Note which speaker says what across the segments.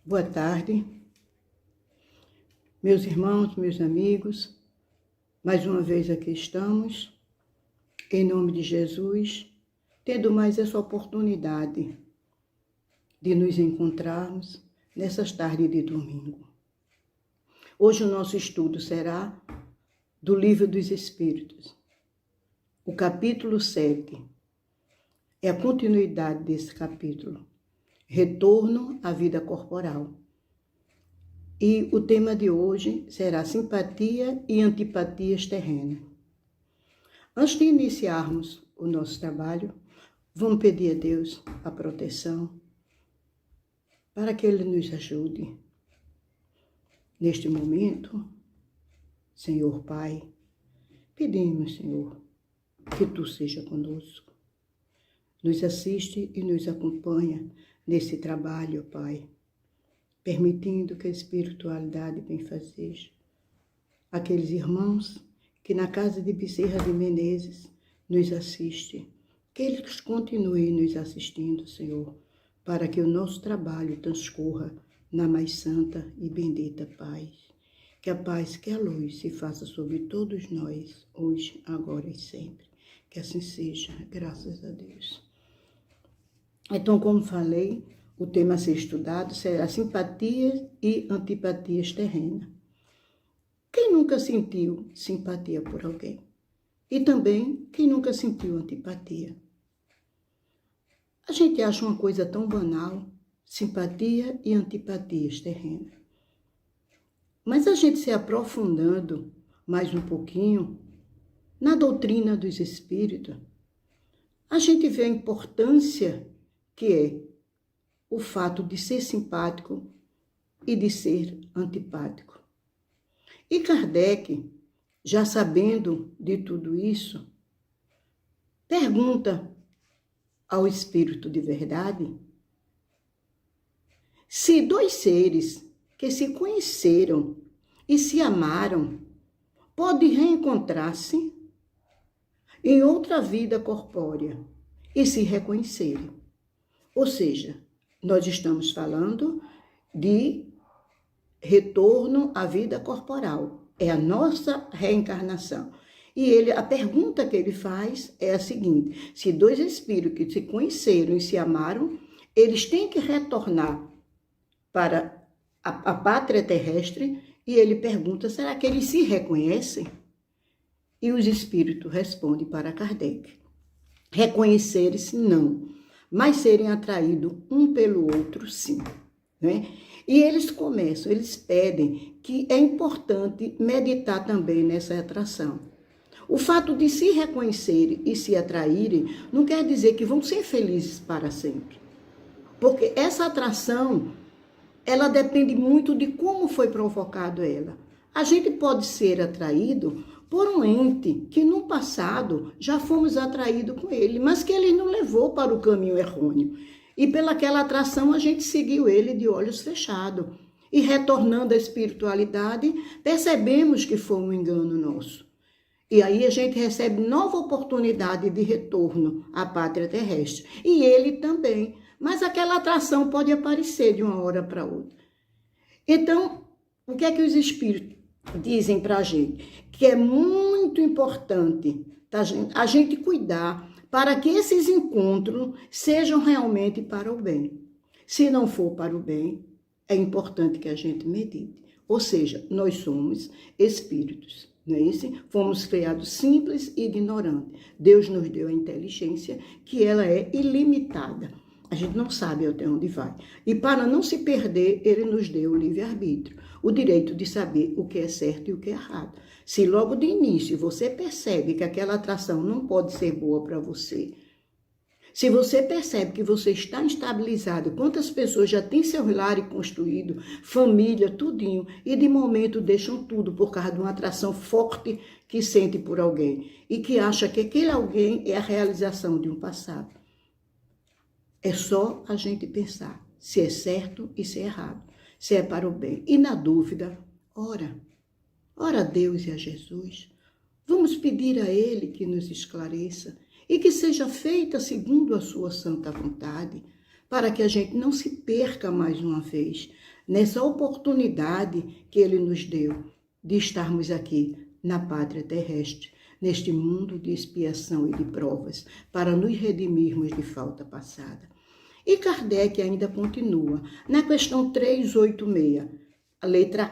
Speaker 1: Boa tarde, meus irmãos, meus amigos. Mais uma vez aqui estamos, em nome de Jesus, tendo mais essa oportunidade de nos encontrarmos nessas tardes de domingo. Hoje o nosso estudo será do Livro dos Espíritos, o capítulo 7. É a continuidade desse capítulo. Retorno à vida corporal. E o tema de hoje será simpatia e antipatias terrenas. Antes de iniciarmos o nosso trabalho, vamos pedir a Deus a proteção para que Ele nos ajude. Neste momento, Senhor Pai, pedimos, Senhor, que Tu seja conosco. Nos assiste e nos acompanha nesse trabalho, Pai, permitindo que a espiritualidade benfazeja aqueles irmãos que na casa de Bezerra de Menezes nos assiste, que eles continuem nos assistindo, Senhor, para que o nosso trabalho transcorra na mais santa e bendita paz. Que a paz, que a luz se faça sobre todos nós, hoje, agora e sempre. Que assim seja, graças a Deus. Então, como falei, o tema a ser estudado será simpatias e antipatias terrenas. Quem nunca sentiu simpatia por alguém? E também quem nunca sentiu antipatia? A gente acha uma coisa tão banal, simpatia e antipatias terrenas. Mas a gente se aprofundando mais um pouquinho na doutrina dos espíritos, a gente vê a importância que é o fato de ser simpático e de ser antipático. E Kardec, já sabendo de tudo isso, pergunta ao Espírito de verdade se dois seres que se conheceram e se amaram podem reencontrar-se em outra vida corpórea e se reconhecerem. Ou seja, nós estamos falando de retorno à vida corporal. É a nossa reencarnação. E a pergunta que ele faz é a seguinte: se dois espíritos que se conheceram e se amaram, eles têm que retornar para a pátria terrestre, e ele pergunta, será que eles se reconhecem? E os espíritos respondem para Kardec: reconhecerem-se não, mas serem atraídos um pelo outro, sim. Né? E eles pedem que é importante meditar também nessa atração. O fato de se reconhecerem e se atraírem não quer dizer que vão ser felizes para sempre. Porque essa atração, ela depende muito de como foi provocado ela. A gente pode ser atraído por um ente que no passado já fomos atraídos com ele, mas que ele não levou para o caminho errôneo. E pelaquela atração a gente seguiu ele de olhos fechados. E retornando à espiritualidade, percebemos que foi um engano nosso. E aí a gente recebe nova oportunidade de retorno à pátria terrestre. E ele também. Mas aquela atração pode aparecer de uma hora para outra. Então, o que é que os espíritos dizem para a gente? Que é muito importante a gente cuidar para que esses encontros sejam realmente para o bem. Se não for para o bem, é importante que a gente medite. Ou seja, nós somos espíritos, não é isso? Fomos criados simples e ignorantes. Deus nos deu a inteligência, que ela é ilimitada. A gente não sabe até onde vai. E para não se perder, ele nos deu o livre-arbítrio, o direito de saber o que é certo e o que é errado. Se logo de início você percebe que aquela atração não pode ser boa para você, se você percebe que você está instabilizado, quantas pessoas já têm seu lar construído, família, tudinho, e de momento deixam tudo por causa de uma atração forte que sente por alguém e que acha que aquele alguém é a realização de um passado. É só a gente pensar se é certo e se é errado, se é para o bem. E na dúvida, ora a Deus e a Jesus. Vamos pedir a Ele que nos esclareça e que seja feita segundo a sua santa vontade, para que a gente não se perca mais uma vez nessa oportunidade que ele nos deu de estarmos aqui na pátria terrestre, neste mundo de expiação e de provas, para nos redimirmos de falta passada. E Kardec ainda continua, na questão 386, a letra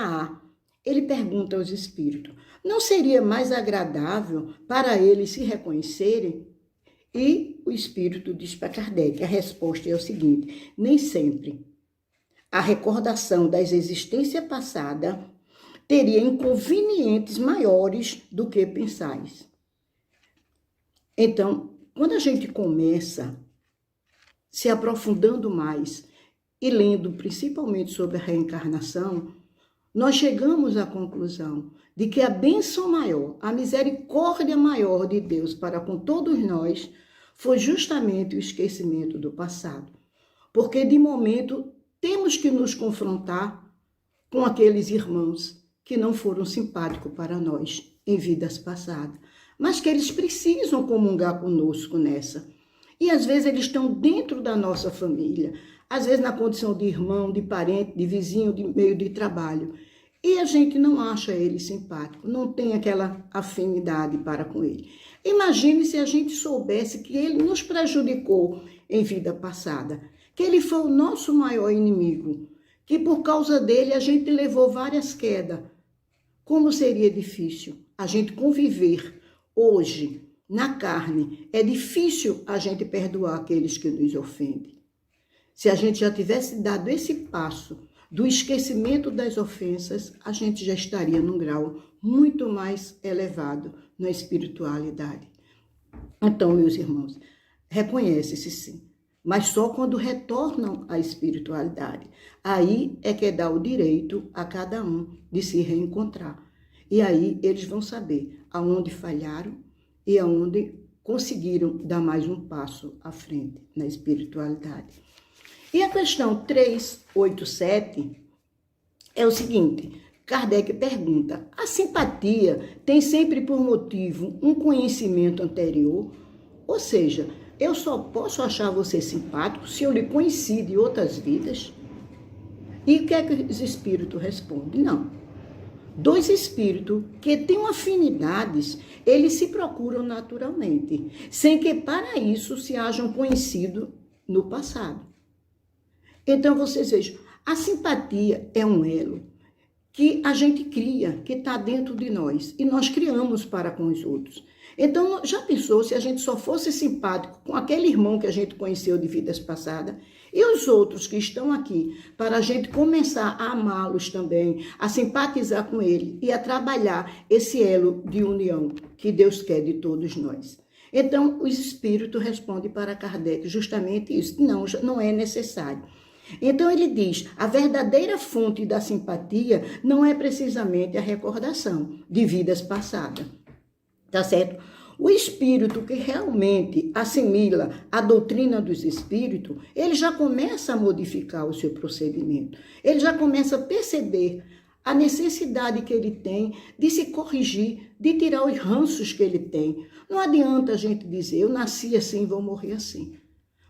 Speaker 1: A, ele pergunta aos espíritos, não seria mais agradável para eles se reconhecerem? E o espírito diz para Kardec, a resposta é o seguinte, nem sempre a recordação das existências passadas teria inconvenientes maiores do que pensais. Então, quando a gente começa se aprofundando mais e lendo principalmente sobre a reencarnação, nós chegamos à conclusão de que a bênção maior, a misericórdia maior de Deus para com todos nós foi justamente o esquecimento do passado. Porque, de momento, temos que nos confrontar com aqueles irmãos que não foram simpáticos para nós em vidas passadas, mas que eles precisam comungar conosco nessa. E, às vezes, eles estão dentro da nossa família, às vezes na condição de irmão, de parente, de vizinho, de meio de trabalho. E a gente não acha ele simpático, não tem aquela afinidade para com ele. Imagine se a gente soubesse que ele nos prejudicou em vida passada, que ele foi o nosso maior inimigo, que por causa dele a gente levou várias quedas. Como seria difícil a gente conviver hoje na carne? É difícil a gente perdoar aqueles que nos ofendem. Se a gente já tivesse dado esse passo do esquecimento das ofensas, a gente já estaria num grau muito mais elevado na espiritualidade. Então, meus irmãos, reconhece-se sim, mas só quando retornam à espiritualidade. Aí é que dá o direito a cada um de se reencontrar. E aí eles vão saber aonde falharam e aonde conseguiram dar mais um passo à frente na espiritualidade. E a questão 387 é o seguinte, Kardec pergunta, a simpatia tem sempre por motivo um conhecimento anterior? Ou seja, eu só posso achar você simpático se eu lhe conheci de outras vidas? E o que é que os espíritos respondem? Não. Dois espíritos que têm afinidades, eles se procuram naturalmente, sem que para isso se hajam conhecido no passado. Então, vocês vejam, a simpatia é um elo que a gente cria, que está dentro de nós, e nós criamos para com os outros. Então, já pensou se a gente só fosse simpático com aquele irmão que a gente conheceu de vidas passadas, e os outros que estão aqui, para a gente começar a amá-los também, a simpatizar com ele e a trabalhar esse elo de união que Deus quer de todos nós. Então, os espíritos respondem para Kardec justamente isso, não é necessário. Então ele diz, a verdadeira fonte da simpatia não é precisamente a recordação de vidas passadas, tá certo? O espírito que realmente assimila a doutrina dos espíritos, ele já começa a modificar o seu procedimento, ele já começa a perceber a necessidade que ele tem de se corrigir, de tirar os ranços que ele tem. Não adianta a gente dizer, eu nasci assim, vou morrer assim.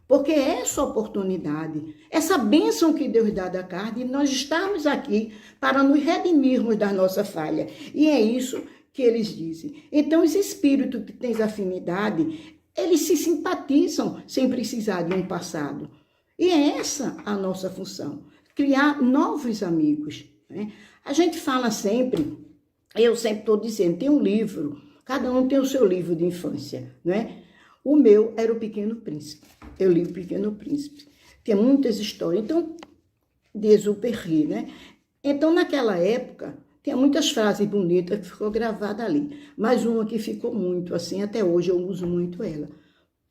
Speaker 1: Porque é essa oportunidade, essa bênção que Deus dá da carne, nós estamos aqui para nos redimirmos da nossa falha. E é isso que eles dizem. Então, os espíritos que têm afinidade, eles se simpatizam sem precisar de um passado. E é essa a nossa função, criar novos amigos, né? A gente fala sempre, eu sempre estou dizendo, tem um livro, cada um tem o seu livro de infância, não é? O meu era o Pequeno Príncipe. Eu li o Pequeno Príncipe. Tem muitas histórias. Então, de Exupéry, né? Então, naquela época, tinha muitas frases bonitas que ficou gravada ali. Mas uma que ficou muito, assim, até hoje eu uso muito ela.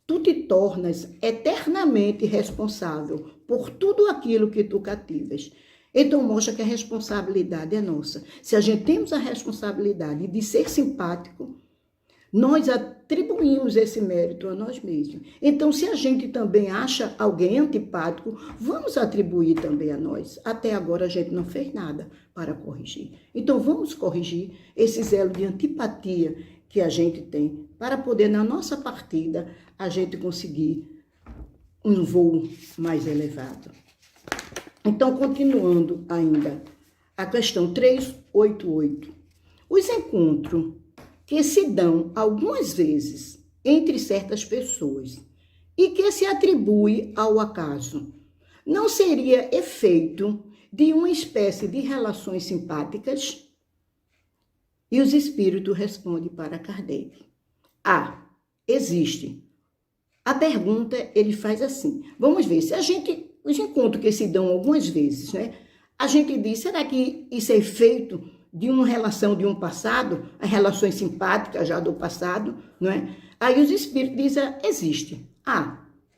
Speaker 1: Tu te tornas eternamente responsável por tudo aquilo que tu cativas. Então, mostra que a responsabilidade é nossa. Se a gente temos a responsabilidade de ser simpático, nós atribuímos esse mérito a nós mesmos. Então, se a gente também acha alguém antipático, vamos atribuir também a nós. Até agora a gente não fez nada para corrigir. Então, vamos corrigir esse elo de antipatia que a gente tem, para poder, na nossa partida, a gente conseguir um voo mais elevado. Então, continuando ainda, a questão 388. Os encontros que se dão algumas vezes entre certas pessoas e que se atribui ao acaso, não seria efeito de uma espécie de relações simpáticas? E os espíritos respondem para Kardec. Existe. A pergunta ele faz assim. Vamos ver, se os encontros que se dão algumas vezes, né? A gente diz, será que isso é feito de uma relação de um passado, as relações simpáticas já do passado, não é? Aí os espíritos dizem, existe.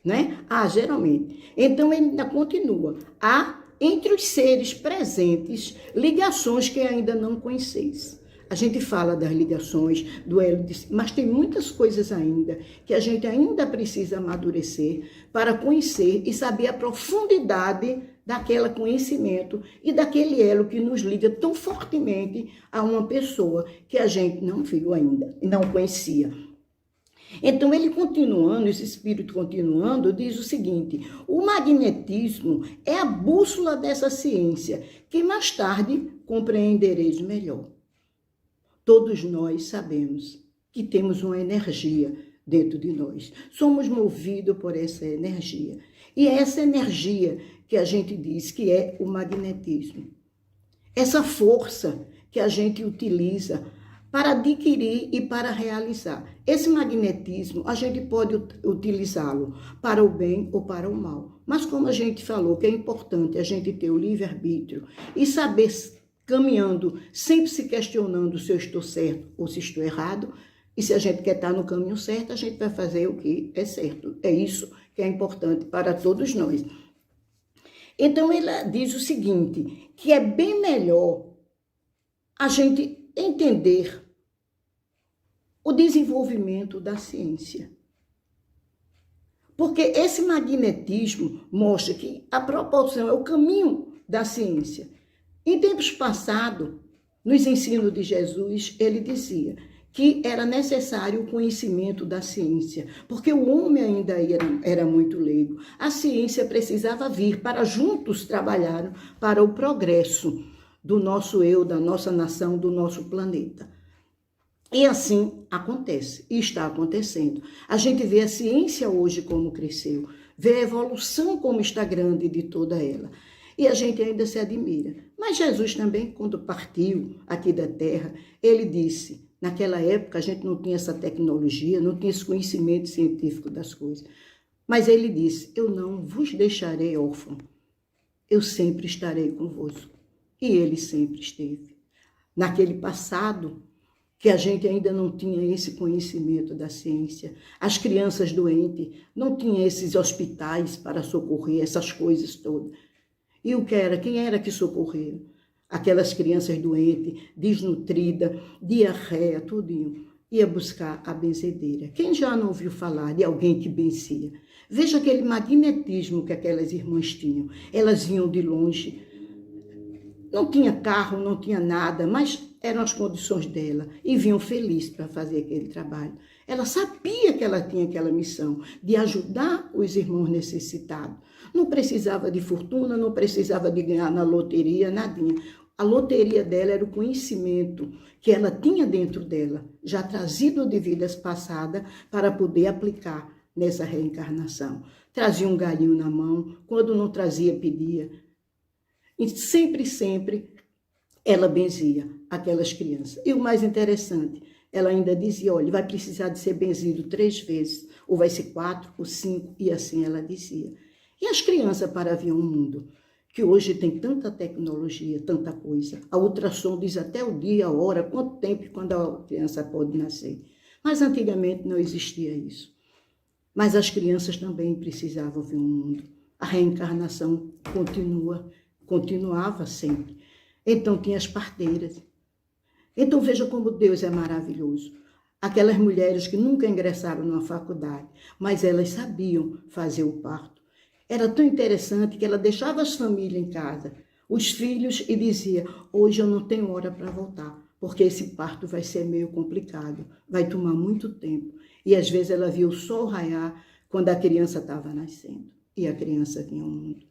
Speaker 1: Né? Geralmente. Então ele ainda continua. Há entre os seres presentes ligações que ainda não conheceis. A gente fala das ligações, do elo, mas tem muitas coisas ainda que a gente ainda precisa amadurecer para conhecer e saber a profundidade daquele conhecimento e daquele elo que nos liga tão fortemente a uma pessoa que a gente não viu ainda e não conhecia. Então, ele continuando, esse espírito continuando, diz o seguinte: o magnetismo é a bússola dessa ciência, que mais tarde compreendereis melhor. Todos nós sabemos que temos uma energia dentro de nós. Somos movidos por essa energia. E é essa energia que a gente diz que é o magnetismo. Essa força que a gente utiliza para adquirir e para realizar. Esse magnetismo, a gente pode utilizá-lo para o bem ou para o mal. Mas como a gente falou, que é importante a gente ter o livre-arbítrio e saber caminhando, sempre se questionando se eu estou certo ou se estou errado. E se a gente quer estar no caminho certo, a gente vai fazer o que é certo. É isso que é importante para todos nós. Então, ele diz o seguinte, que é bem melhor a gente entender o desenvolvimento da ciência. Porque esse magnetismo mostra que a proporção é o caminho da ciência. Em tempos passados, nos ensinos de Jesus, ele dizia que era necessário o conhecimento da ciência, porque o homem ainda era muito leigo. A ciência precisava vir para juntos trabalhar para o progresso do nosso eu, da nossa nação, do nosso planeta. E assim acontece, e está acontecendo. A gente vê a ciência hoje como cresceu, vê a evolução como está grande de toda ela. E a gente ainda se admira. Mas Jesus também, quando partiu aqui da terra, ele disse, naquela época a gente não tinha essa tecnologia, não tinha esse conhecimento científico das coisas. Mas ele disse, eu não vos deixarei órfão, eu sempre estarei convosco. E ele sempre esteve. Naquele passado, que a gente ainda não tinha esse conhecimento da ciência, as crianças doentes, não tinham esses hospitais para socorrer, essas coisas todas. E quem era que socorreu? Aquelas crianças doentes, desnutridas, diarreia, tudinho. Ia buscar a benzedeira. Quem já não ouviu falar de alguém que benzia? Veja aquele magnetismo que aquelas irmãs tinham. Elas vinham de longe. Não tinha carro, não tinha nada, mas eram as condições dela. E vinham felizes para fazer aquele trabalho. Ela sabia que ela tinha aquela missão de ajudar os irmãos necessitados. Não precisava de fortuna, não precisava de ganhar na loteria, nadinha. A loteria dela era o conhecimento que ela tinha dentro dela, já trazido de vidas passadas, para poder aplicar nessa reencarnação. Trazia um galinho na mão, quando não trazia, pedia. E sempre, ela benzia aquelas crianças. E o mais interessante, ela ainda dizia, olha, vai precisar de ser benzido 3 vezes, ou vai ser 4 ou 5, e assim ela dizia. E as crianças para vir ao mundo, que hoje tem tanta tecnologia, tanta coisa. A ultrassom diz até o dia, a hora, quanto tempo e quando a criança pode nascer. Mas antigamente não existia isso. Mas as crianças também precisavam vir ao mundo. A reencarnação continuava sempre. Então tinha as parteiras. Então veja como Deus é maravilhoso. Aquelas mulheres que nunca ingressaram numa faculdade, mas elas sabiam fazer o parto. Era tão interessante que ela deixava as famílias em casa, os filhos, e dizia, hoje eu não tenho hora para voltar, porque esse parto vai ser meio complicado, vai tomar muito tempo. E às vezes ela via o sol raiar quando a criança estava nascendo, e a criança vinha ao mundo.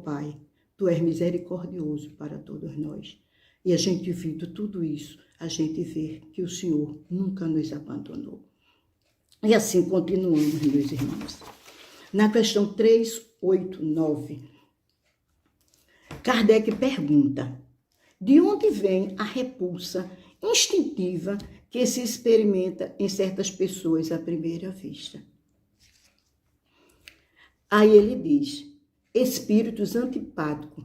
Speaker 1: Pai, Tu és misericordioso para todos nós. E a gente vendo tudo isso, a gente vê que o Senhor nunca nos abandonou. E assim continuamos, meus irmãos. Na questão 389, Kardec pergunta: de onde vem a repulsa instintiva que se experimenta em certas pessoas à primeira vista? Aí ele diz: espíritos antipáticos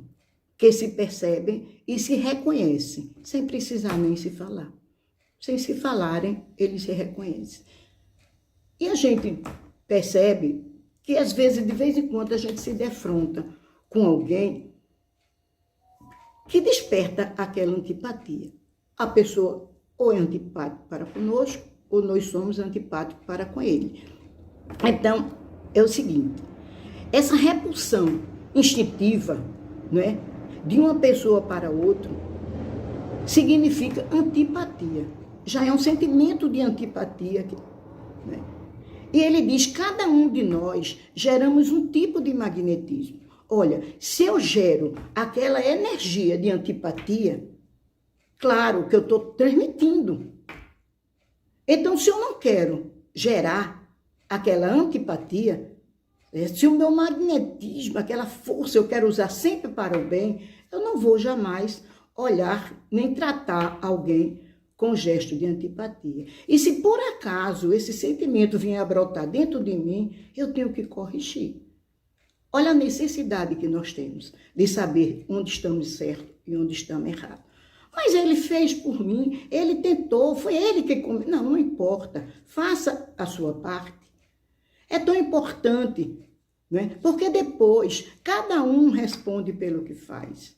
Speaker 1: que se percebem e se reconhecem, sem precisar nem se falar. Sem se falarem, eles se reconhecem. E a gente percebe que, às vezes, de vez em quando, a gente se defronta com alguém que desperta aquela antipatia. A pessoa ou é antipática para conosco, ou nós somos antipáticos para com ele. Então, é o seguinte: essa repulsão instintiva, não é, de uma pessoa para outra, significa antipatia. Já é um sentimento de antipatia. Né? E ele diz: cada um de nós geramos um tipo de magnetismo. Olha, se eu gero aquela energia de antipatia, claro que eu estou transmitindo. Então, se eu não quero gerar aquela antipatia, se o meu magnetismo, aquela força, eu quero usar sempre para o bem, eu não vou jamais olhar nem tratar alguém com gesto de antipatia. E se por acaso esse sentimento vier a brotar dentro de mim, eu tenho que corrigir. Olha a necessidade que nós temos de saber onde estamos certos e onde estamos errados. Mas ele fez por mim, ele tentou, foi ele que... Não importa, faça a sua parte. É tão importante, né? Porque depois cada um responde pelo que faz.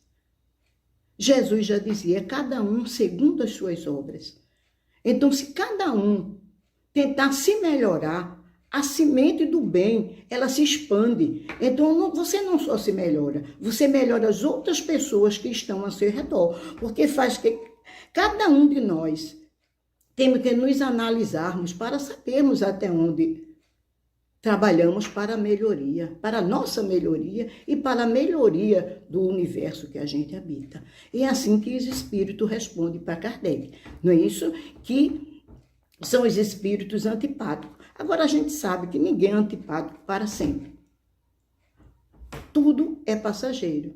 Speaker 1: Jesus já dizia: cada um segundo as suas obras. Então, se cada um tentar se melhorar, a semente do bem, ela se expande. Então, você não só se melhora, você melhora as outras pessoas que estão ao seu redor. Porque faz que cada um de nós temos que nos analisarmos para sabermos até onde trabalhamos para a melhoria, para a nossa melhoria e para a melhoria do universo que a gente habita. E é assim que os espíritos respondem para Kardec. Não é isso? Que são os espíritos antipáticos. Agora, a gente sabe que ninguém é antipático para sempre. Tudo é passageiro.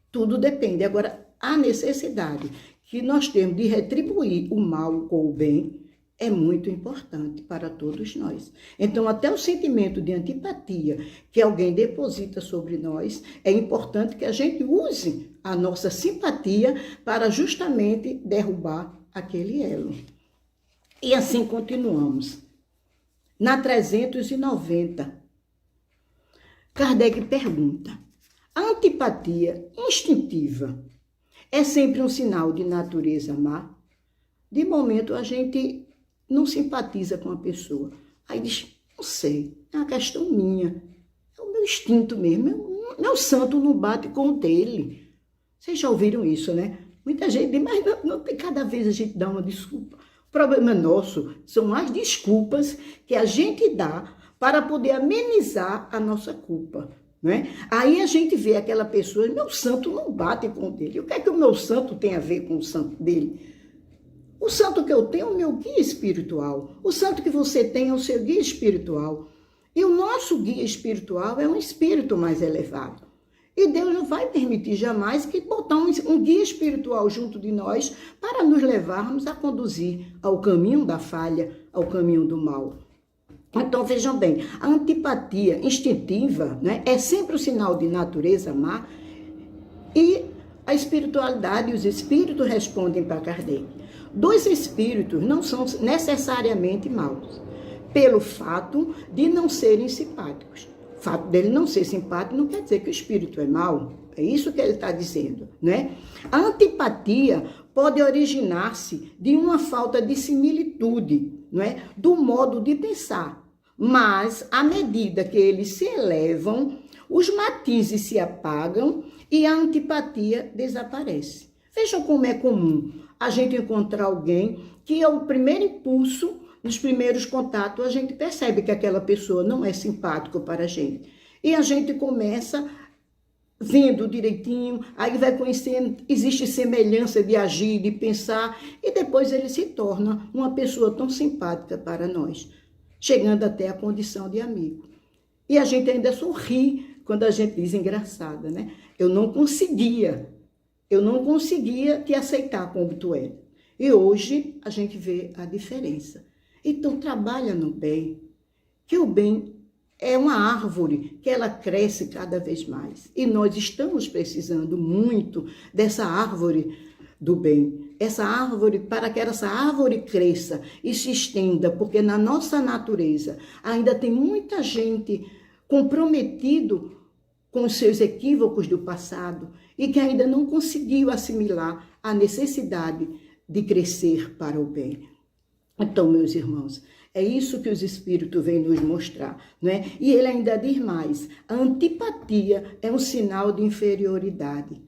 Speaker 1: Tudo depende. Agora, a necessidade que nós temos de retribuir o mal com o bem é muito importante para todos nós. Então, até o sentimento de antipatia que alguém deposita sobre nós, é importante que a gente use a nossa simpatia para justamente derrubar aquele elo. E assim continuamos. Na 390, Kardec pergunta: a antipatia instintiva é sempre um sinal de natureza má? De momento, a gente não simpatiza com a pessoa. Aí diz: não sei, é uma questão minha. É o meu instinto mesmo. Meu santo não bate com o dele. Vocês já ouviram isso, né? Muita gente diz: mas não, cada vez a gente dá uma desculpa. O problema nosso são as desculpas que a gente dá para poder amenizar a nossa culpa. Né? Aí a gente vê aquela pessoa: meu santo não bate com o dele. O que é que o meu santo tem a ver com o santo dele? O santo que eu tenho é o meu guia espiritual. O santo que você tem é o seu guia espiritual. E o nosso guia espiritual é um espírito mais elevado. E Deus não vai permitir jamais que botar um guia espiritual junto de nós para nos levarmos a conduzir ao caminho da falha, ao caminho do mal. Então, vejam bem, a antipatia instintiva, né, é sempre o sinal de natureza má, e a espiritualidade e os espíritos respondem para Kardec: dois espíritos não são necessariamente maus, pelo fato de não serem simpáticos. O fato dele não ser simpático não quer dizer que o espírito é mau. É isso que ele está dizendo, né? A antipatia pode originar-se de uma falta de similitude, não é, do modo de pensar. Mas, à medida que eles se elevam, os matizes se apagam e a antipatia desaparece. Vejam como é comum a gente encontrar alguém que é o primeiro impulso, nos primeiros contatos, a gente percebe que aquela pessoa não é simpática para a gente. E a gente começa vendo direitinho, aí vai conhecendo, existe semelhança de agir, de pensar, e depois ele se torna uma pessoa tão simpática para nós, chegando até a condição de amigo. E a gente ainda sorri quando a gente diz engraçada, né? Eu não conseguia te aceitar como tu é. E hoje a gente vê a diferença. Então trabalha no bem, que o bem é uma árvore que ela cresce cada vez mais. E nós estamos precisando muito dessa árvore do bem. Essa árvore, para que essa árvore cresça e se estenda, porque na nossa natureza ainda tem muita gente comprometido com os seus equívocos do passado e que ainda não conseguiu assimilar a necessidade de crescer para o bem. Então, meus irmãos, é isso que os Espíritos vêm nos mostrar, não é? E ele ainda diz mais, a antipatia é um sinal de inferioridade.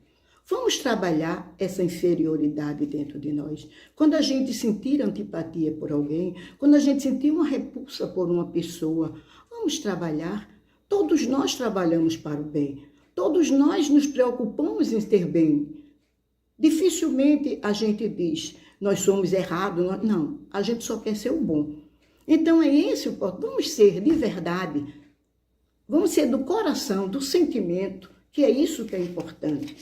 Speaker 1: Vamos trabalhar essa inferioridade dentro de nós. Quando a gente sentir antipatia por alguém, quando a gente sentir uma repulsa por uma pessoa, vamos trabalhar. Todos nós trabalhamos para o bem. Todos nós nos preocupamos em ter bem. Dificilmente a gente diz, nós somos errados. Não, a gente só quer ser o bom. Então é esse o ponto. Vamos ser de verdade. Vamos ser do coração, do sentimento, que é isso que é importante.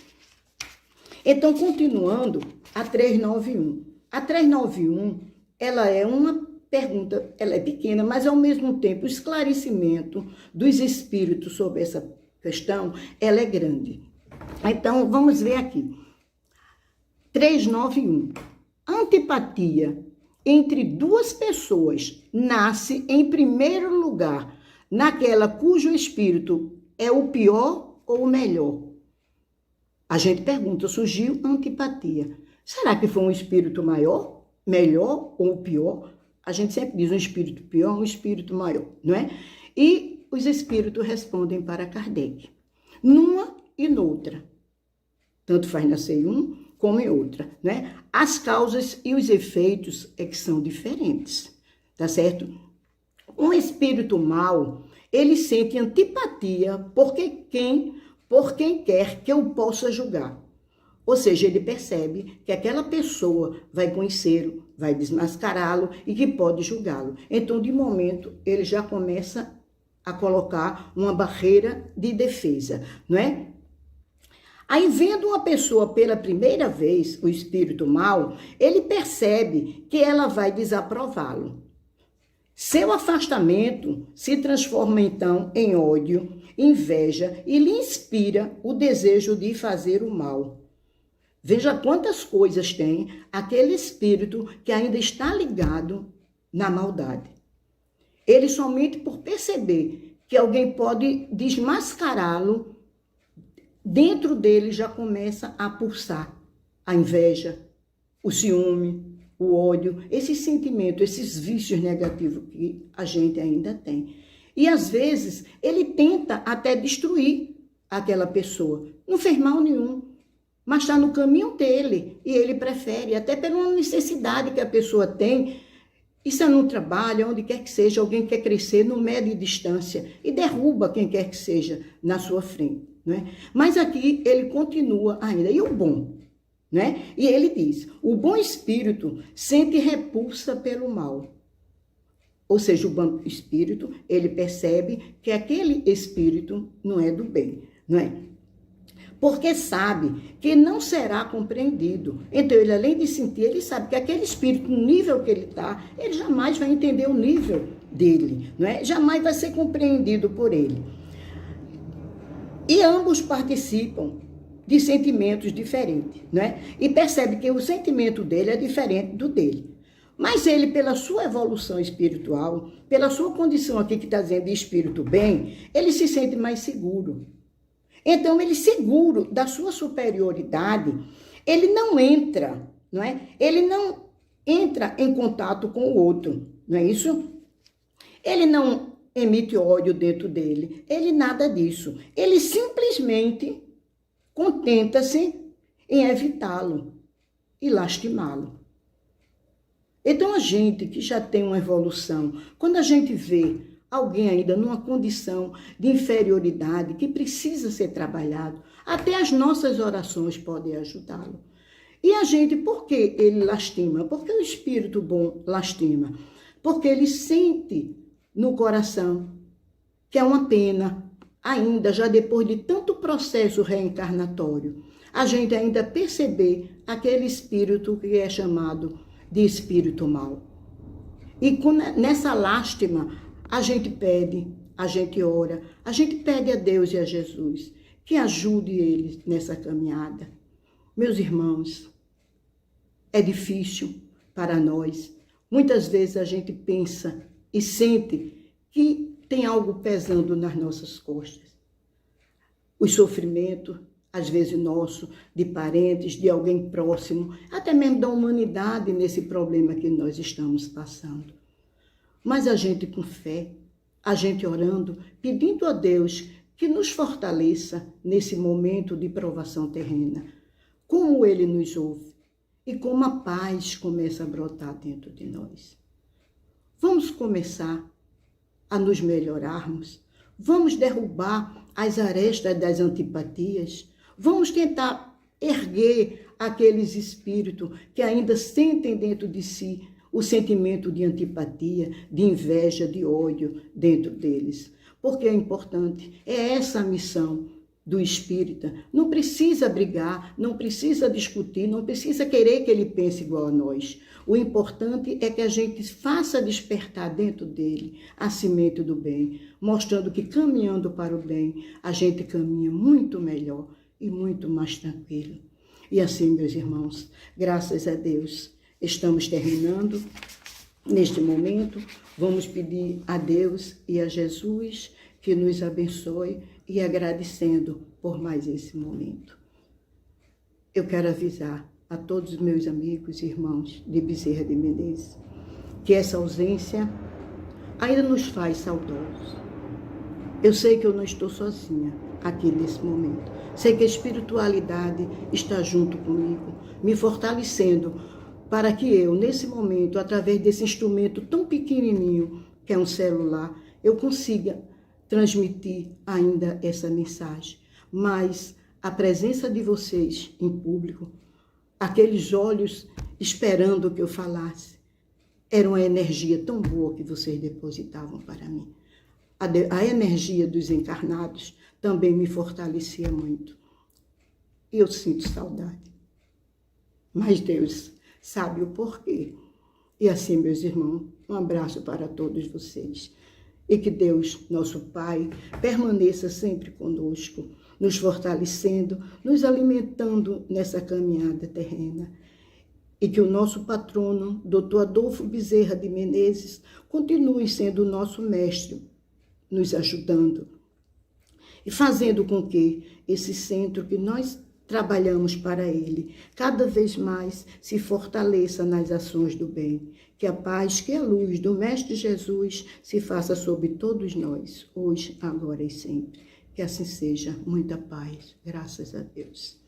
Speaker 1: Então, continuando, a 391. A 391, ela é uma pergunta, ela é pequena, mas ao mesmo tempo o esclarecimento dos espíritos sobre essa questão, ela é grande. Então, vamos ver aqui. 391. Antipatia entre duas pessoas nasce em primeiro lugar naquela cujo espírito é o pior ou o melhor. A gente pergunta, surgiu antipatia. Será que foi um espírito maior, melhor ou pior? A gente sempre diz um espírito pior, um espírito maior, não é? E os espíritos respondem para Kardec. Numa e noutra. Tanto faz nascer em um como em outra, né? As causas e os efeitos é que são diferentes, tá certo? Um espírito mau, ele sente antipatia por quem quer que eu possa julgar. Ou seja, ele percebe que aquela pessoa vai conhecê-lo, vai desmascará-lo e que pode julgá-lo. Então, de momento, ele já começa a colocar uma barreira de defesa, não é? Aí, vendo uma pessoa pela primeira vez, o espírito mau, ele percebe que ela vai desaprová-lo. Seu afastamento se transforma, então, em ódio, inveja e lhe inspira o desejo de fazer o mal. Veja quantas coisas tem aquele espírito que ainda está ligado na maldade. Ele somente por perceber que alguém pode desmascará-lo, dentro dele já começa a pulsar a inveja, o ciúme, o ódio, esses sentimentos, esses vícios negativos que a gente ainda tem. E às vezes ele tenta até destruir aquela pessoa. Não fez mal nenhum, mas está no caminho dele e ele prefere, até por uma necessidade que a pessoa tem. Isso é no trabalho, onde quer que seja, alguém quer crescer, não mede distância e derruba quem quer que seja na sua frente. Né? Mas aqui ele continua ainda. E o bom? Né? E ele diz, o bom espírito sente repulsa pelo mal. Ou seja, o bom espírito, ele percebe que aquele espírito não é do bem. Não é? Porque sabe que não será compreendido. Então, ele, além de sentir, ele sabe que aquele espírito, no nível que ele está, ele jamais vai entender o nível dele. Não é? Jamais vai ser compreendido por ele. E ambos participam de sentimentos diferentes, né? E percebe que o sentimento dele é diferente do dele. Mas ele, pela sua evolução espiritual, pela sua condição aqui que está dizendo de espírito bem, ele se sente mais seguro. Então, ele seguro da sua superioridade, ele não entra, não é? Ele não entra em contato com o outro, não é isso? Ele não emite ódio dentro dele, ele nada disso. Ele simplesmente contenta-se em evitá-lo e lastimá-lo. Então, a gente que já tem uma evolução, quando a gente vê alguém ainda numa condição de inferioridade que precisa ser trabalhado, Até as nossas orações podem ajudá-lo. E a gente, por que ele lastima? Porque o espírito bom lastima. Porque ele sente no coração que é uma pena, ainda já depois de tanto processo reencarnatório, a gente ainda perceber aquele espírito que é chamado de espírito mau. E nessa lástima, a gente pede, a gente ora, a gente pede a Deus e a Jesus que ajude eles nessa caminhada. Meus irmãos, é difícil para nós. Muitas vezes a gente pensa e sente que tem algo pesando nas nossas costas. O sofrimento, às vezes nosso, de parentes, de alguém próximo, até mesmo da humanidade nesse problema que nós estamos passando. Mas a gente com fé, a gente orando, pedindo a Deus que nos fortaleça nesse momento de provação terrena. Como Ele nos ouve e como a paz começa a brotar dentro de nós. Vamos começar a nos melhorarmos, vamos derrubar as arestas das antipatias, vamos tentar erguer aqueles espíritos que ainda sentem dentro de si o sentimento de antipatia, de inveja, de ódio dentro deles. Porque é importante, é essa a missão do espírita. Não precisa brigar, não precisa discutir, não precisa querer que ele pense igual a nós. O importante é que a gente faça despertar dentro dele a semente do bem, mostrando que caminhando para o bem, a gente caminha muito melhor e muito mais tranquilo. E assim, meus irmãos, graças a Deus, estamos terminando neste momento. Vamos pedir a Deus e a Jesus que nos abençoe e agradecendo por mais esse momento. Eu quero avisar a todos os meus amigos e irmãos de Bezerra de Menezes que essa ausência ainda nos faz saudosos. Eu sei que eu não estou sozinha aqui nesse momento. Sei que a espiritualidade está junto comigo, me fortalecendo para que eu, nesse momento, através desse instrumento tão pequenininho, que é um celular, eu consiga transmitir ainda essa mensagem. Mas a presença de vocês em público, aqueles olhos esperando que eu falasse, era uma energia tão boa que vocês depositavam para mim. A energia dos encarnados também me fortalecia muito. E eu sinto saudade. Mas Deus sabe o porquê. E assim, meus irmãos, um abraço para todos vocês. E que Deus, nosso Pai, permaneça sempre conosco, nos fortalecendo, nos alimentando nessa caminhada terrena. E que o nosso patrono, Dr. Adolfo Bezerra de Menezes, continue sendo o nosso mestre, nos ajudando e fazendo com que esse centro que nós trabalhamos para ele, cada vez mais se fortaleça nas ações do bem. Que a paz, que a luz do Mestre Jesus se faça sobre todos nós, hoje, agora e sempre. Que assim seja. Muita paz. Graças a Deus.